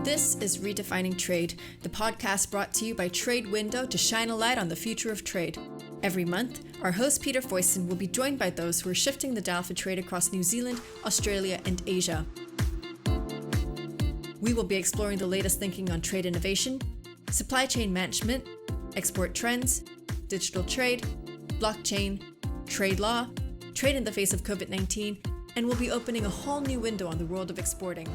This is Redefining Trade, the podcast brought to you by TradeWindow to shine a light on the future of trade. Every month, our host Peter Foyston will be joined by those who are shifting the dial for trade across New Zealand, Australia, and Asia. We will be exploring the latest thinking on trade innovation, supply chain management, export trends, digital trade, blockchain, trade law, trade in the face of COVID-19, and we'll be opening a whole new window on the world of exporting.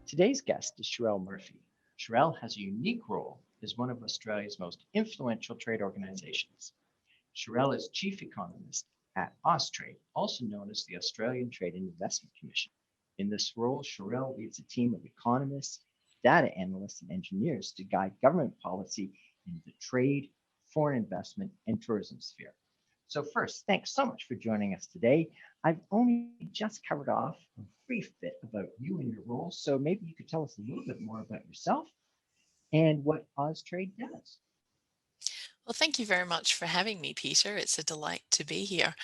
Today's guest is Cherelle Murphy. Cherelle has a unique role as one of Australia's most influential trade organizations. Cherelle is Chief Economist at Austrade, also known as the Australian Trade and Investment Commission. In this role, Cherelle leads a team of economists, data analysts, and engineers to guide government policy in the trade, foreign investment, and tourism sphere. So first, thanks so much for joining us today. I've only just covered off a brief bit about you and your role, so maybe you could tell us a little bit more about yourself and what Austrade does. Well, thank you very much for having me, Peter. It's a delight to be here.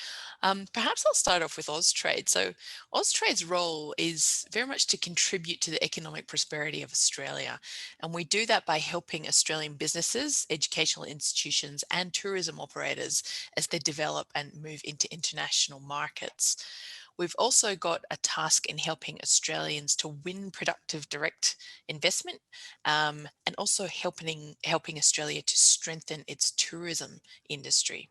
Perhaps I'll start off with Austrade. So Austrade's role is very much to contribute to the economic prosperity of Australia. And we do that by helping Australian businesses, educational institutions, and tourism operators as they develop and move into international markets. We've also got a task in helping Australians to win productive direct investment and also helping Australia to strengthen its tourism industry.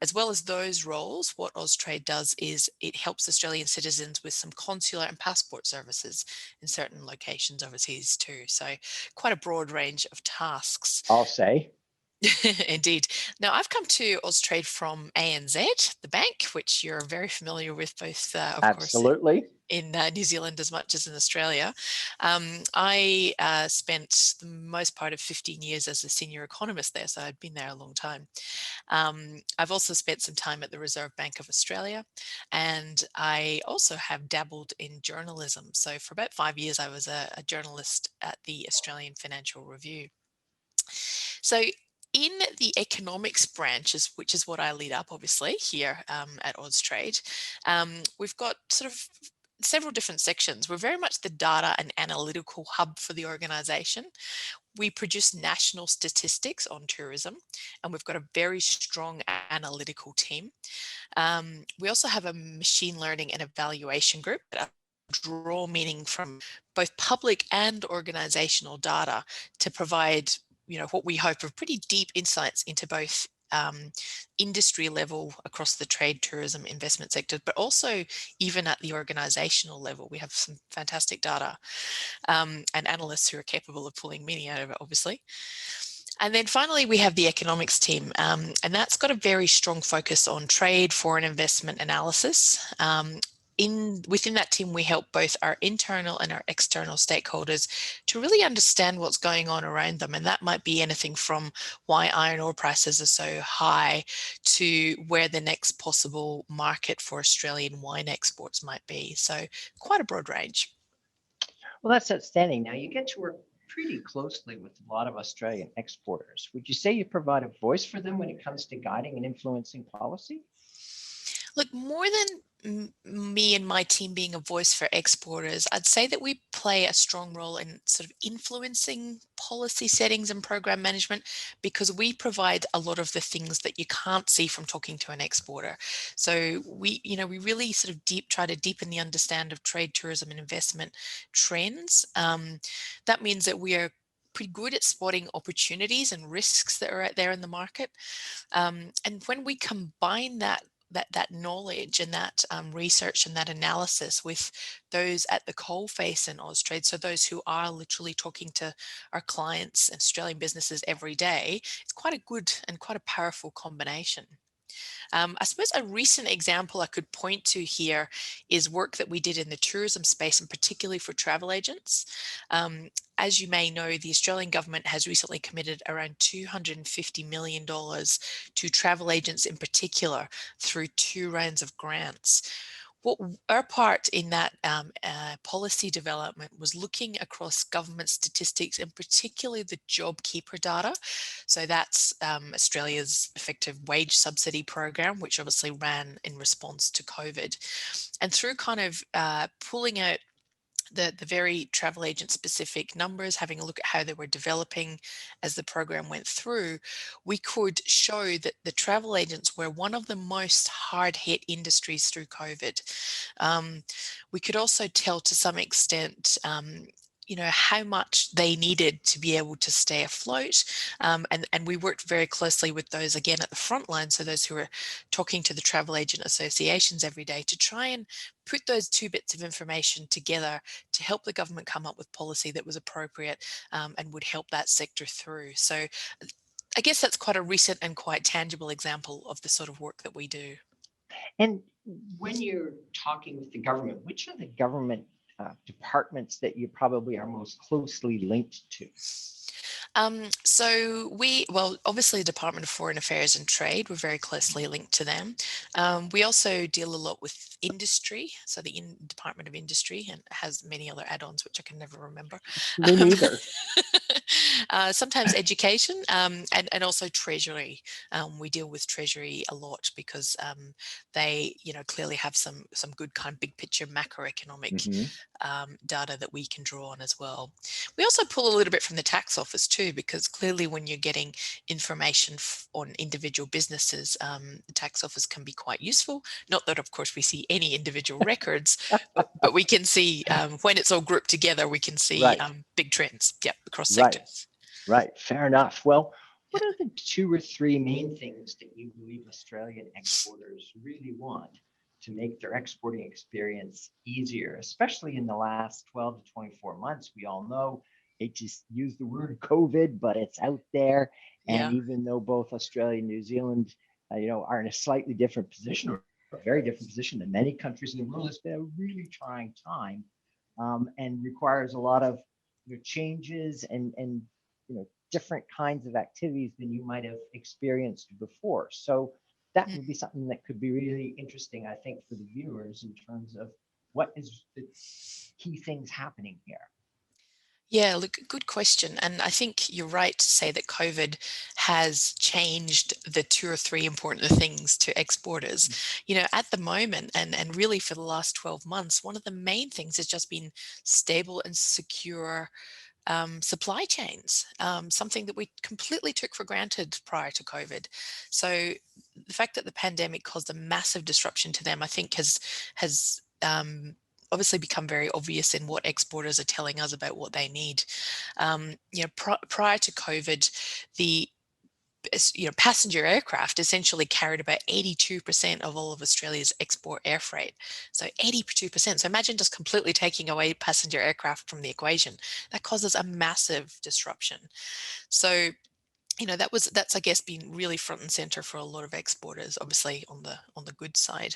As well as those roles, what Austrade does is it helps Australian citizens with some consular and passport services in certain locations overseas too. So quite a broad range of tasks. I'll say. Indeed. Now, I've come to Austrade from ANZ, the bank, which you're very familiar with, both, of Absolutely. course, in New Zealand as much as in Australia. I spent the most part of 15 years as a senior economist there, so I'd been there a long time. I've also spent some time at the Reserve Bank of Australia, and I also have dabbled in journalism. So for about 5 years, I was a journalist at the Australian Financial Review. So in the economics branches, which is what I lead up, obviously, here at Austrade, we've got sort of several different sections. We're very much the data and analytical hub for the organisation. We produce national statistics on tourism, and we've got a very strong analytical team. We also have a machine learning and evaluation group that draw meaning from both public and organisational data to provide what we hope are pretty deep insights into both industry level across the trade, tourism, investment sector, but also even at the organizational level. We have some fantastic data and analysts who are capable of pulling meaning out of it, obviously. And then finally, we have the economics team, and that's got a very strong focus on trade, foreign investment analysis. Within that team, we help both our internal and our external stakeholders to really understand what's going on around them. And that might be anything from why iron ore prices are so high to where the next possible market for Australian wine exports might be. So quite a broad range. Well, that's outstanding. Now, you get to work pretty closely with a lot of Australian exporters. Would you say you provide a voice for them when it comes to guiding and influencing policy? Look, more than me and my team being a voice for exporters, I'd say that we play a strong role in sort of influencing policy settings and program management, because we provide a lot of the things that you can't see from talking to an exporter. So we really sort of try to deepen the understanding of trade, tourism, and investment trends. That means that we are pretty good at spotting opportunities and risks that are out there in the market. And when we combine that knowledge and that research and that analysis with those at the coalface in Austrade, so those who are literally talking to our clients and Australian businesses every day, it's quite a good and quite a powerful combination. I suppose a recent example I could point to here is work that we did in the tourism space, and particularly for travel agents. As you may know, the Australian government has recently committed around $250 million to travel agents in particular through 2 rounds of grants. What our part in that policy development was looking across government statistics, and particularly the JobKeeper data. So that's Australia's effective wage subsidy program, which obviously ran in response to COVID. And through kind of pulling out the very travel agent specific numbers, having a look at how they were developing as the program went through, we could show that the travel agents were one of the most hard hit industries through COVID. We could also tell to some extent, how much they needed to be able to stay afloat. And we worked very closely with those, again, at the front line, so those who are talking to the travel agent associations every day, to try and put those two bits of information together to help the government come up with policy that was appropriate, and would help that sector through. So I guess that's quite a recent and quite tangible example of the sort of work that we do. And when you're talking with the government, which are the government departments that you probably are most closely linked to? Well, obviously the Department of Foreign Affairs and Trade, we're very closely linked to them. We also deal a lot with industry, so the Department of Industry, and it has many other add-ons which I can never remember. Me neither. Sometimes education, and also Treasury. We deal with Treasury a lot because they, clearly have some good kind of big picture macroeconomic data that we can draw on as well. We also pull a little bit from the tax office too, because clearly when you're getting information on individual businesses, the tax office can be quite useful. Not that, of course, we see any individual records, but we can see when it's all grouped together, we can see Right. big trends, across Right. sectors. Right. Fair enough. Well, what Yeah. are the 2 or 3 main things that you believe Australian exporters really want to make their exporting experience easier, especially in the last 12 to 24 months? We all know they just use the word COVID, but it's out there. And Yeah. even though both Australia and New Zealand, are in a slightly different position, or a very different position than many countries in the world, it's been a really trying time, and requires a lot of changes and different kinds of activities than you might have experienced before. So that would be something that could be really interesting, I think, for the viewers in terms of what is the key things happening here. Yeah, look, good question. And I think you're right to say that COVID has changed the 2 or 3 important things to exporters. At the moment, and really for the last 12 months, one of the main things has just been stable and secure supply chains, something that we completely took for granted prior to COVID. So the fact that the pandemic caused a massive disruption to them, I think, has obviously become very obvious in what exporters are telling us about what they need. Prior to COVID, the passenger aircraft essentially carried about 82% of all of Australia's export air freight. So 82%. So imagine just completely taking away passenger aircraft from the equation. That causes a massive disruption. So that's, I guess, been really front and center for a lot of exporters, obviously on the good side.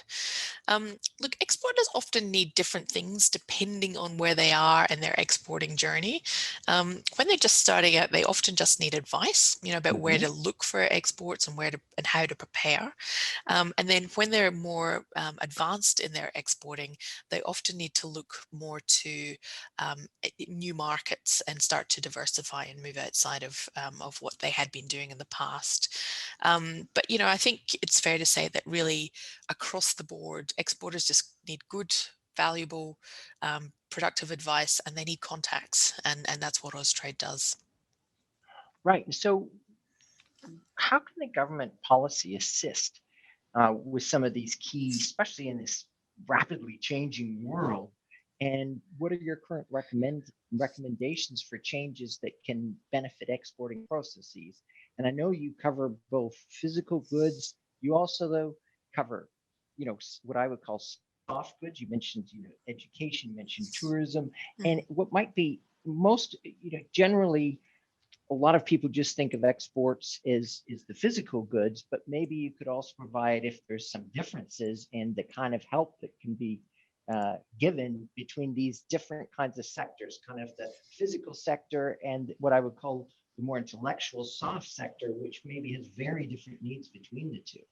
Look, exporters often need different things depending on where they are in their exporting journey. When they're just starting out, they often just need advice, about where to look for exports and and how to prepare. And then when they're more advanced in their exporting, they often need to look more to new markets and start to diversify and move outside of what they had been doing in the past. But I think it's fair to say that really across the board, exporters just need good, valuable, productive advice, and they need contacts, and that's what Austrade does. Right. So how can the government policy assist with some of these keys, especially in this rapidly changing world? And what are your current recommendations for changes that can benefit exporting processes? And I know you cover both physical goods. You also, though, cover, what I would call soft goods. You mentioned, education, you mentioned tourism, and what might be most, generally a lot of people just think of exports is the physical goods, but maybe you could also provide, if there's some differences in the kind of help that can be given between these different kinds of sectors, kind of the physical sector and what I would call the more intellectual soft sector, which maybe has very different needs between the two.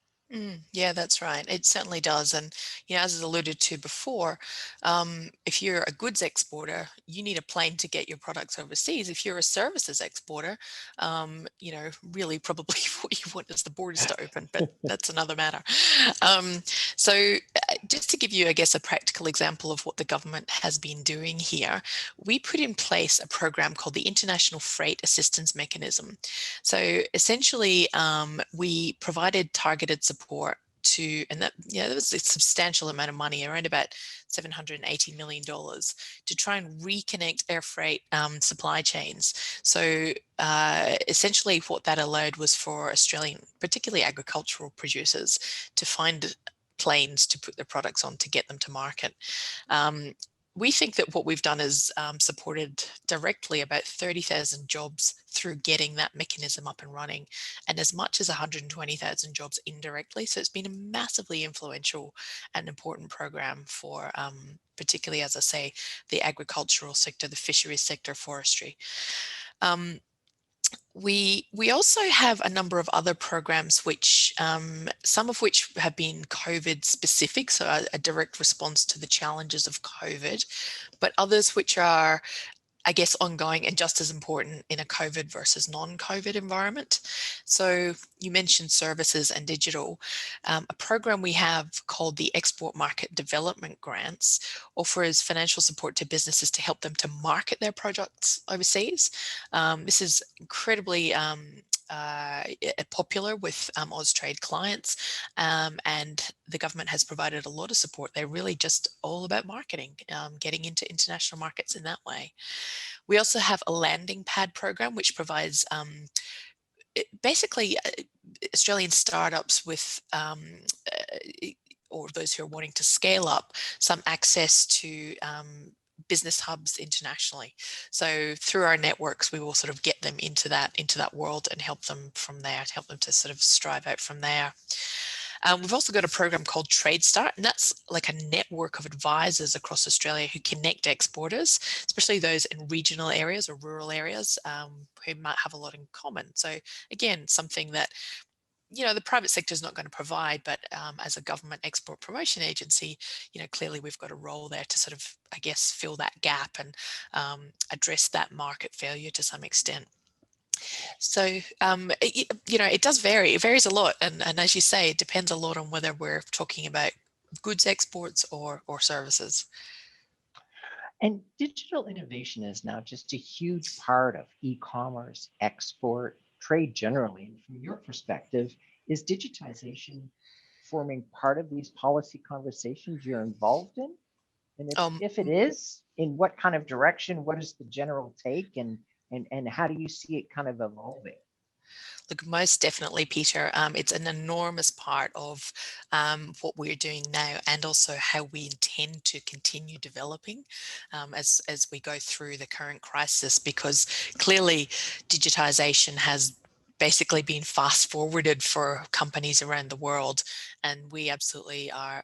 Yeah, that's right. It certainly does. And, as is alluded to before, if you're a goods exporter, you need a plane to get your products overseas. If you're a services exporter, really probably what you want is the borders to open, but that's another matter. Um, just to give you, I guess, a practical example of what the government has been doing here, we put in place a program called the International Freight Assistance Mechanism. So essentially, we provided targeted support to, and that was a substantial amount of money, around about $780 million, to try and reconnect air freight supply chains. So essentially what that allowed was for Australian, particularly agricultural producers, to find planes to put their products on to get them to market. We think that what we've done is supported directly about 30,000 jobs through getting that mechanism up and running, and as much as 120,000 jobs indirectly. So it's been a massively influential and important program for particularly, as I say, the agricultural sector, the fisheries sector, forestry. We also have a number of other programs which some of which have been COVID specific, so a direct response to the challenges of COVID, but others which are, I guess, ongoing and just as important in a COVID versus non-COVID environment. So you mentioned services and digital. A program we have called the Export Market Development Grants offers financial support to businesses to help them to market their products overseas. This is incredibly popular with Austrade clients, and the government has provided a lot of support. They're really just all about marketing, getting into international markets in that way. We also have a landing pad program, which provides basically Australian startups with or those who are wanting to scale up, some access to business hubs internationally. So through our networks, we will sort of get them into that world and help them from there, to help them to sort of strive out from there. We've also got a program called Trade Start, and that's like a network of advisors across Australia who connect exporters, especially those in regional areas or rural areas, who might have a lot in common. So again, something that the private sector is not going to provide, but as a government export promotion agency, clearly we've got a role there to sort of, I guess, fill that gap and address that market failure to some extent. So, it does vary. It varies a lot. And as you say, it depends a lot on whether we're talking about goods exports or services. And digital innovation is now just a huge part of e-commerce, export, trade generally. And from your perspective, is digitization forming part of these policy conversations you're involved in? And Um, if it is, in what kind of direction? What is the general take, and how do you see it kind of evolving? Look, most definitely, Peter. It's an enormous part of what we're doing now, and also how we intend to continue developing as we go through the current crisis. Because clearly, digitization has basically been fast forwarded for companies around the world, and we absolutely are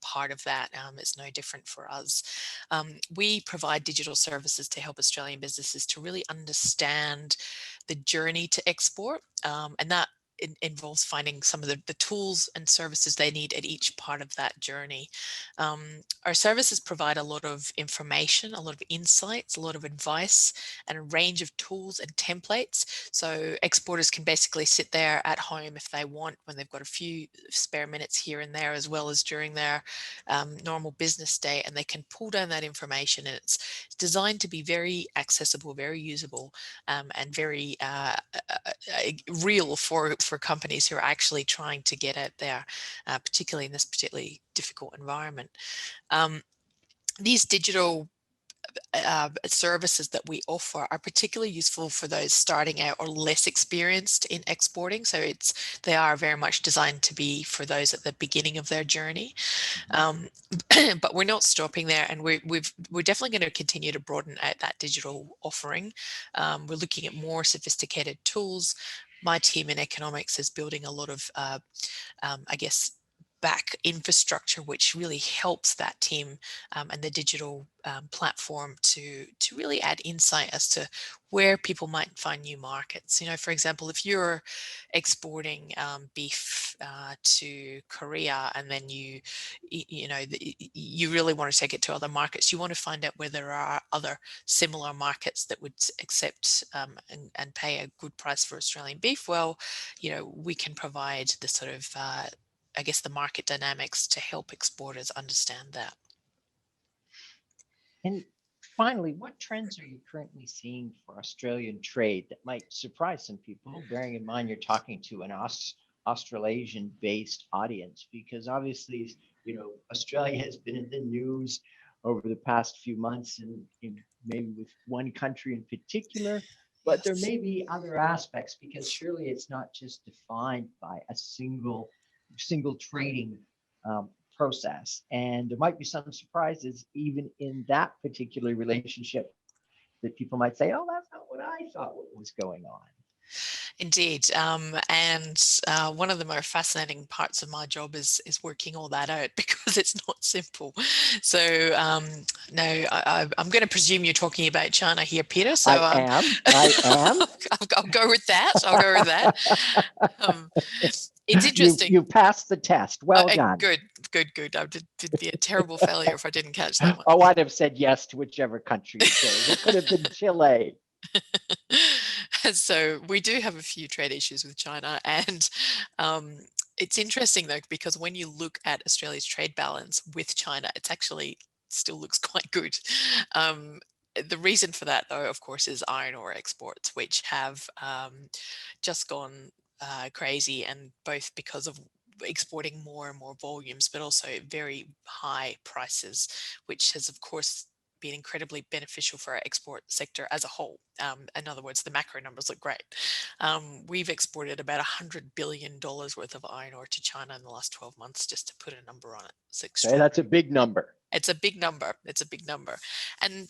part of that. It's no different for us. We provide digital services to help Australian businesses to really understand the journey to export, and that involves finding some of the tools and services they need at each part of that journey. Our services provide a lot of information, a lot of insights, a lot of advice, and a range of tools and templates. So exporters can basically sit there at home if they want, when they've got a few spare minutes here and there, as well as during their normal business day, and they can pull down that information. And it's designed to be very accessible, very usable, and very real for companies who are actually trying to get out there, particularly in this particularly difficult environment. Um, these digital services that we offer are particularly useful for those starting out or less experienced in exporting. So they are very much designed to be for those at the beginning of their journey. Um, but we're not stopping there, and we're definitely going to continue to broaden out that digital offering. We're looking at more sophisticated tools. My team in economics is building a lot of, I guess, back infrastructure which really helps that team and the digital platform to really add insight as to where people might find new markets. For example, if you're exporting beef to Korea, and then you really want to take it to other markets, you want to find out where there are other similar markets that would accept and pay a good price for Australian beef. Well, we can provide the sort of I guess the market dynamics to help exporters understand that. And finally, what trends are you currently seeing for Australian trade that might surprise some people, bearing in mind you're talking to an Australasian-based audience? Because obviously, Australia has been in the news over the past few months, and maybe with one country in particular, but there may be other aspects, because surely it's not just defined by a single trading process, and there might be some surprises even in that particular relationship that people might say, oh, that's not what I thought was going on. Indeed. And one of the more fascinating parts of my job is working all that out, because it's not simple. So no, I'm going to presume you're talking about China here, Peter. So I am. I'll go with that. It's interesting. You passed the test. Well done. Good. I did be a terrible failure if I didn't catch that one. Oh, I'd have said yes to whichever country you chose. It could have been Chile. So we do have a few trade issues with China, and it's interesting though, because when you look at Australia's trade balance with China, it's actually still looks quite good. The reason for that, though, of course, is iron ore exports, which have just gone crazy, and both because of exporting more and more volumes, but also very high prices, which has, of course, been incredibly beneficial for our export sector as a whole. In other words, the macro numbers look great. We've exported about $100 billion worth of iron ore to China in the last 12 months, just to put a number on it. Okay, that's a big number. It's a big number. And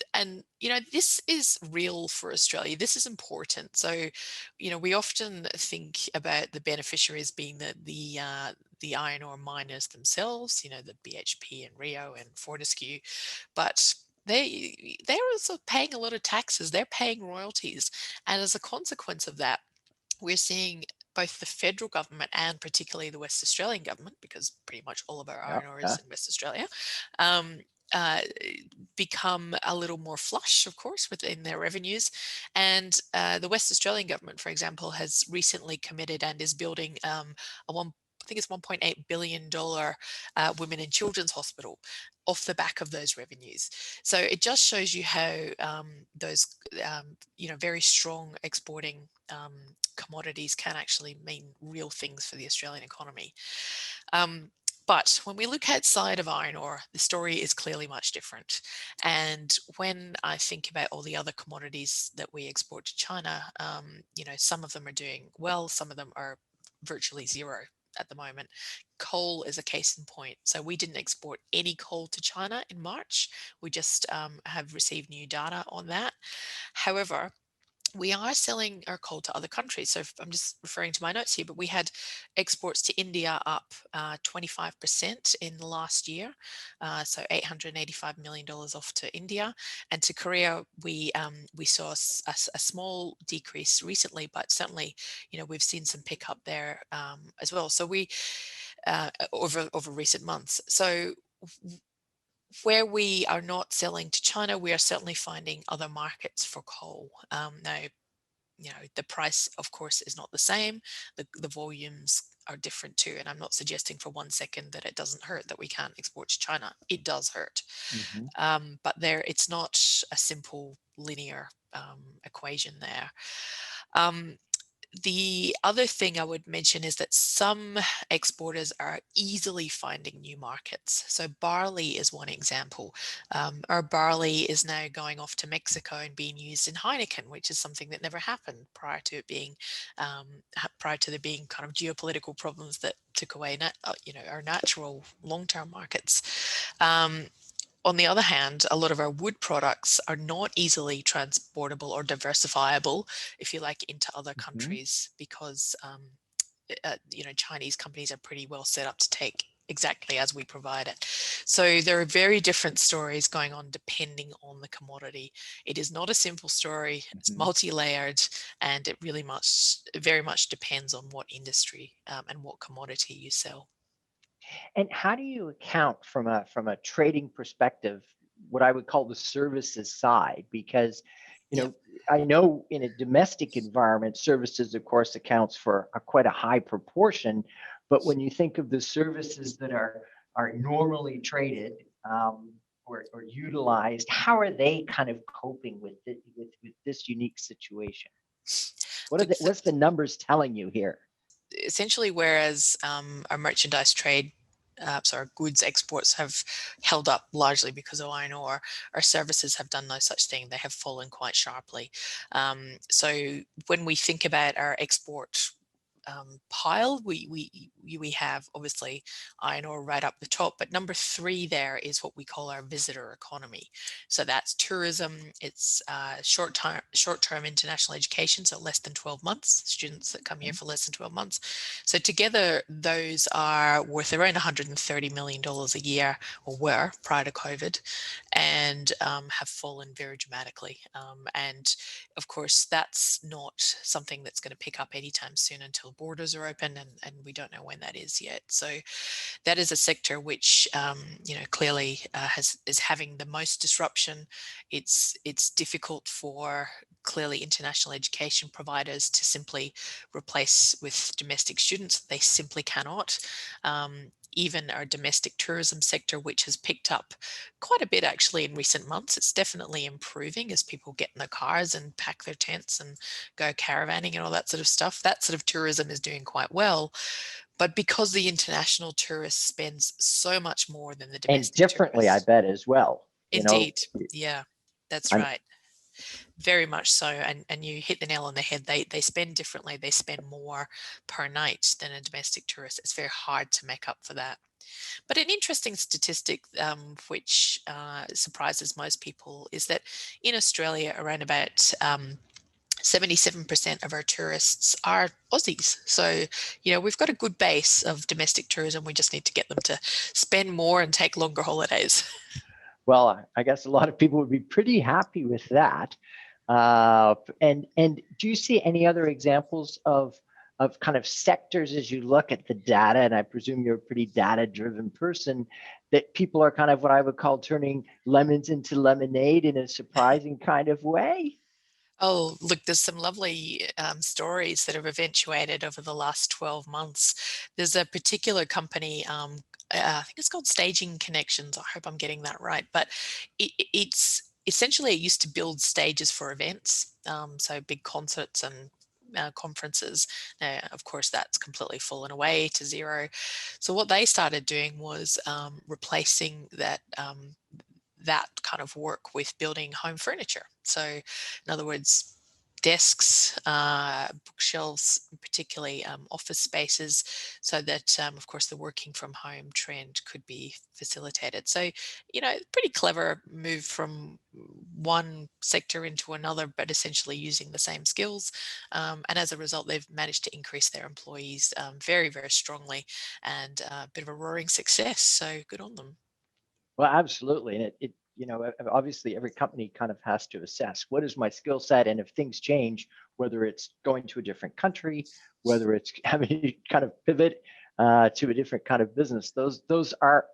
this is real for Australia. This is important. So, we often think about the beneficiaries being the iron ore miners themselves, the BHP and Rio and Fortescue, but they're also paying a lot of taxes. They're paying royalties. And as a consequence of that, we're seeing both the federal government and particularly the West Australian government, because pretty much all of our iron ore is in West Australia, become a little more flush, of course, within their revenues. And the West Australian government, for example, has recently committed and is building I think it's $1.8 billion women and children's hospital off the back of those revenues. So it just shows you how those very strong exporting commodities can actually mean real things for the Australian economy. But when we look outside of iron ore, the story is clearly much different. And when I think about all the other commodities that we export to China, some of them are doing well, some of them are virtually zero at the moment. Coal is a case in point. So we didn't export any coal to China in March. We just have received new data on that. However, we are selling our coal to other countries. So I'm just referring to my notes here, but we had exports to India up 25% in the last year. So $885 million off to India. And to Korea, we saw a small decrease recently, but certainly, we've seen some pickup there as well. So we, over recent months. So where we are not selling to China, we are certainly finding other markets for coal. Now, the price, of course, is not the same. The volumes are different too. And I'm not suggesting for 1 second that it doesn't hurt that we can't export to China. It does hurt. Mm-hmm. But it's not a simple linear equation there. The other thing I would mention is that some exporters are easily finding new markets. So barley is one example. Our barley is now going off to Mexico and being used in Heineken, which is something that never happened prior to it being, prior to there being kind of geopolitical problems that took away, our natural long-term markets. On the other hand, a lot of our wood products are not easily transportable or diversifiable, if you like, into other countries, because Chinese companies are pretty well set up to take exactly as we provide it. So there are very different stories going on depending on the commodity. It is not a simple story, it's multi-layered, and it really very much depends on what industry and what commodity you sell. And how do you account from a trading perspective, what I would call the services side? Because, Yep. I know in a domestic environment, services, of course, accounts for quite a high proportion. But when you think of the services that are normally traded, or utilized, how are they kind of coping with with this unique situation? Look, What's the numbers telling you here? essentially, whereas our merchandise trade, sorry, goods exports have held up largely because of iron ore, our services have done no such thing. They have fallen quite sharply. So when we think about our export pile, we have obviously iron ore right up the top, but number 3 there is what we call our visitor economy. So that's tourism, it's short-term international education, so less than 12 months, students that come here for less than 12 months. So together those are worth around $130 million a year, or were prior to COVID, and have fallen very dramatically. And of course, that's not something that's going to pick up anytime soon until borders are open, and we don't know when that is yet. So that is a sector which, clearly is having the most disruption. It's difficult for clearly international education providers to simply replace with domestic students. They simply cannot. Even our domestic tourism sector, which has picked up quite a bit actually in recent months, it's definitely improving as people get in their cars and pack their tents and go caravanning and all that sort of stuff. That sort of tourism is doing quite well. But because the international tourist spends so much more than the And domestic differently, I tourist. bet, as well. Indeed. Yeah, that's I'm right. Very much so. And you hit the nail on the head. They spend differently. They spend more per night than a domestic tourist. It's very hard to make up for that. But an interesting statistic, which surprises most people, is that in Australia, around about 77% of our tourists are Aussies. So, we've got a good base of domestic tourism. We just need to get them to spend more and take longer holidays. Well, I guess a lot of people would be pretty happy with that. And do you see any other examples of kind of sectors as you look at the data? And I presume you're a pretty data-driven person, that people are kind of what I would call turning lemons into lemonade in a surprising kind of way. Oh, look, there's some lovely stories that have eventuated over the last 12 months. There's a particular company, I think it's called Staging Connections. I hope I'm getting that right. But it's essentially, it used to build stages for events, so big concerts and conferences. Now, of course, that's completely fallen away to zero. So what they started doing was replacing that kind of work with building home furniture. So, in other words, desks, bookshelves, particularly office spaces, so that, of course, the working from home trend could be facilitated. So, pretty clever move from one sector into another, but essentially using the same skills. And as a result, they've managed to increase their employees very, very strongly, and a bit of a roaring success. So, good on them. Well, absolutely. And obviously every company kind of has to assess what is my skill set. And if things change, whether it's going to a different country, whether it's having to kind of pivot to a different kind of business, those are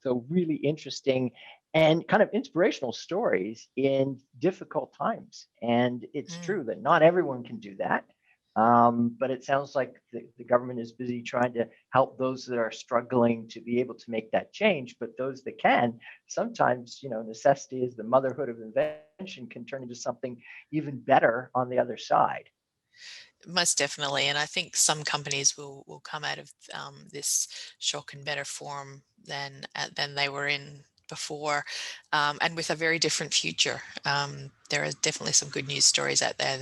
so really interesting and kind of inspirational stories in difficult times. And it's Mm. true that not everyone can do that. But it sounds like the government is busy trying to help those that are struggling to be able to make that change. But those that can, sometimes, necessity is the motherhood of invention, can turn into something even better on the other side. Most definitely, and I think some companies will come out of this shock in better form than they were in before, and with a very different future. There are definitely some good news stories out there.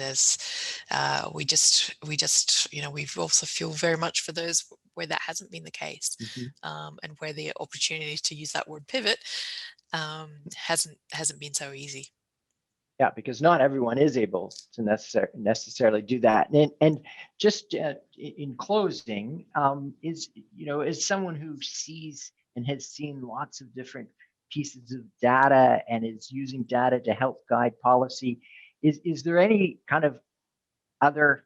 We've also feel very much for those where that hasn't been the case, Mhm. and where the opportunity to use that word pivot hasn't been so easy. Yeah, because not everyone is able to necessarily do that. And just in closing, as someone who sees and has seen lots of different pieces of data and is using data to help guide policy, is there any kind of other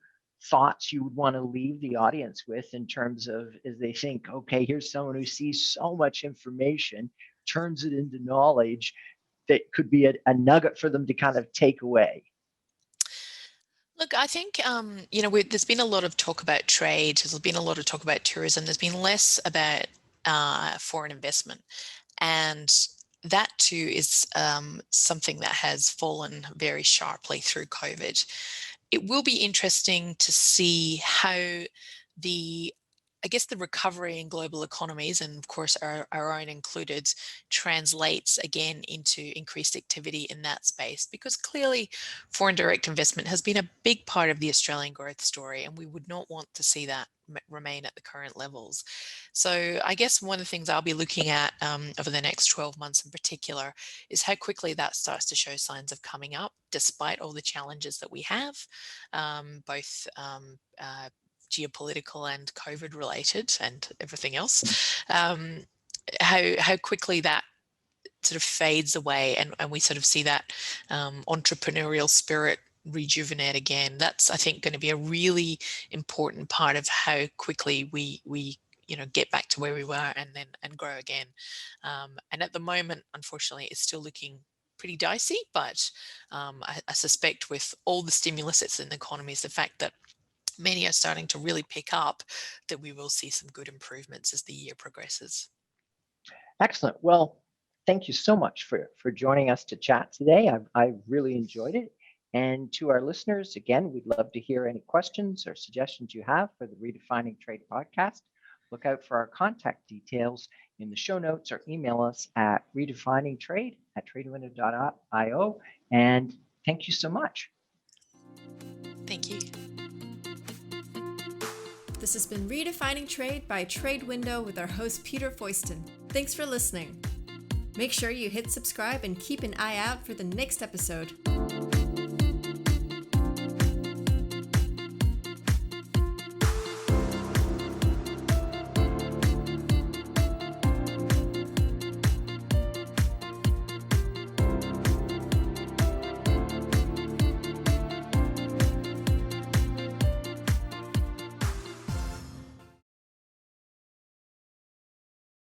thoughts you would want to leave the audience with in terms of, as they think, okay, here's someone who sees so much information, turns it into knowledge, that could be a nugget for them to kind of take away? Look, I think, there's been a lot of talk about trade. There's been a lot of talk about tourism. There's been less about foreign investment. And that too is something that has fallen very sharply through COVID. It will be interesting to see how the recovery in global economies, and of course our own included, translates again into increased activity in that space, because clearly foreign direct investment has been a big part of the Australian growth story, and we would not want to see that remain at the current levels. So I guess one of the things I'll be looking at over the next 12 months in particular is how quickly that starts to show signs of coming up, despite all the challenges that we have, both geopolitical and COVID related and everything else. How quickly that sort of fades away, and we sort of see that entrepreneurial spirit rejuvenate again. That's, I think, going to be a really important part of how quickly we get back to where we were and grow again. And at the moment, unfortunately, it's still looking pretty dicey, but I suspect with all the stimulus that's in the economy, is the fact that many are starting to really pick up, that we will see some good improvements as the year progresses. Excellent. Well, thank you so much for joining us to chat today. I really enjoyed it. And to our listeners, again, we'd love to hear any questions or suggestions you have for the Redefining Trade podcast. Look out for our contact details in the show notes, or email us at redefiningtrade@tradewindow.io. And thank you so much. Thank you. This has been Redefining Trade by TradeWindow with our host, Peter Foyston. Thanks for listening. Make sure you hit subscribe and keep an eye out for the next episode.